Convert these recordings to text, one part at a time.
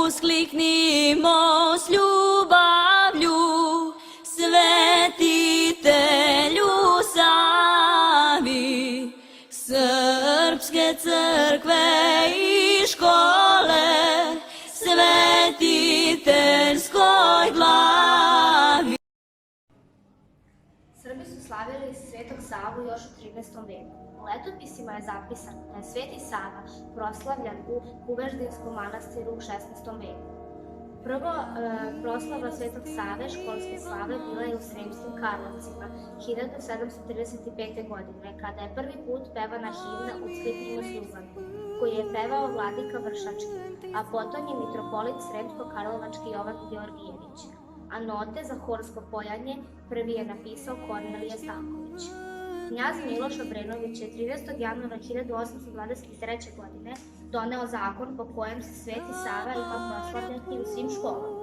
Uskliknimo s ljubavlju, svetitelju Savi, srpske crkve i škole, svetiteljskoj glavi. Srbi su slavili Svetog Savu još u 13. veku. U letopisima je zapisano da je Sveti Sava proslavljan u Kuverdinskom manastiru u 16. veku. Prvo proslava Svetog Save, školske slave, bila je u Sremskim Karlovcima 1735. godine, kada je prvi put pevana himna Uskliknimo s ljubavlju, koju je pevao vladika Vršački, a potom je mitropolit Sremsko-Karlovački Jovan Georgijević, a note za horsko pojanje prvi je napisao Kornelije Stanković. Knjaz Miloš Obrenović je 13. januara 1823. godine doneo zakon po kojem se Sveti Sava ima proslavljati u svim školama.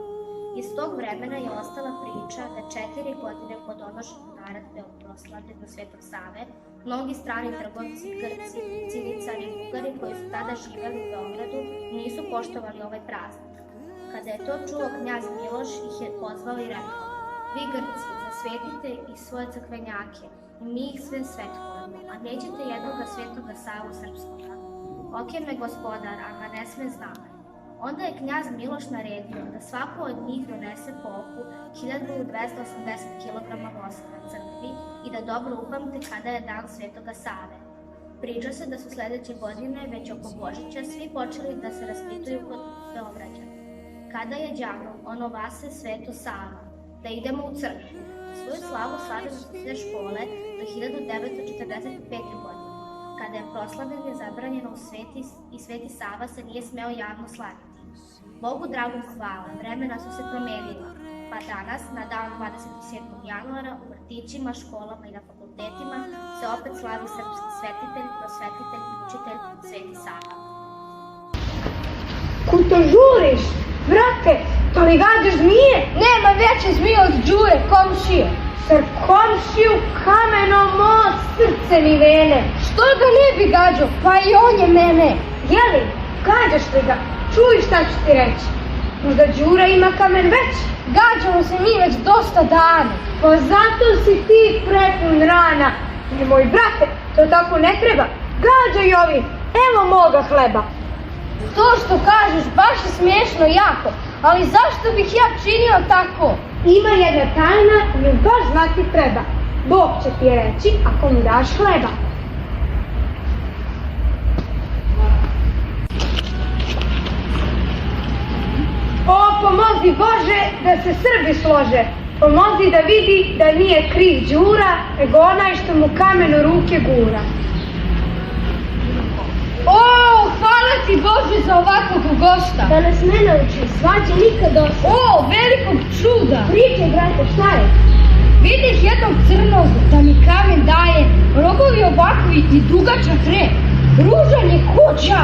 Iz tog vremena je ostala priča da 4 godine po donošenju naredbe o proslavljanju Svetog Save, mnogi strani trgovci, Grci, Cinicari i Bugari koji su tada živeli u Beogradu nisu poštovali ovaj praznik. Kada je to čuo knjaz Miloš, ih je pozvao i rekao: "Vi Grci, zasvetite i svoje crkvenjake, i mi ih sve svetkujemo, a nećete jednoga Svetoga Savu srpskoga. Okirne gospodar, a ga ne sme zname." Onda je knjaz Miloš naredio da svako od njih donese po oku 1280 kg voska na crkvi i da dobro upamte kada je dan Svetoga Save. Priča se da su sledeće godine, već oko Božića, svi počeli da se raspituju kod Beograđana: "Kada je đavo, ono vase Sveto Sava, da idemo u crkvu." Svoju slavu slavili su sve škole do 1945. godine. Kada je proslavljanje zabranjeno i Sveti Sava se nije smeo javno slaviti. Bogu dragom hvala, vremena su se promenila, pa danas, na dan 27. januara, u vrtićima, školama i na fakultetima se opet slavi srpski svetitelj, prosvetitelj i učitelj Sveti Sava. Kuto žuriš, brate, to li gađaš zmije? Nema veće zmije od Đure, komšije. Sr komšiju kamenom od srce mi vene. Što ga ne bi gađao? Pa i on je mene. Jeli, gađaš li ga? Čuj šta ću ti reći. Možda Đura ima kamen već? Gađamo se mi već dosta dana. Pa zato si ti prepun rana. Nemoj, brate, to tako ne treba. Gađaj ovi, evo moga hleba. To što kažeš baš je smiješno jako, ali zašto bih ja činio tako? Ima jedna tajna i ju baš znati treba. Bog će ti reći ako mu daš hleba. O, pomozi Bože da se Srbi slože. Pomozi da vidi da nije kriv Đura, nego onaj što mu kamen u ruke gura. O, hvala ti Bože za ovakvog gosta. Da nas ne nauči, svađe nikad dosta. O, velikog čuda. Pričaj, brate, šta je? Vidih jednog crnog da mi kamen daje, rogovi ovakvi i dugačak rep. Ružan je kuća.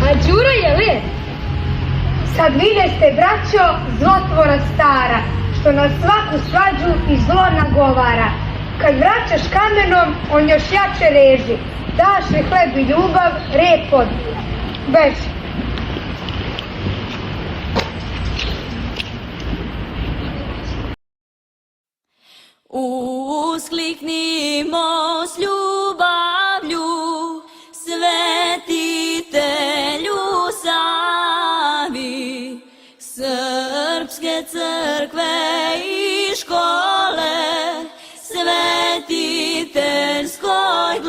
A Đura je lep. Sad videste, braćo, zlotvora stara, što na svaku svađu i zlo nagovara. Kad vraćaš kamenom, on još jače reži. Daš li hleb i ljubav, rep odbija. Beži. Uskliknimo s ljubavlju, svetitelju Savi, srpske crkve i škole, svetiteljskoj glavi.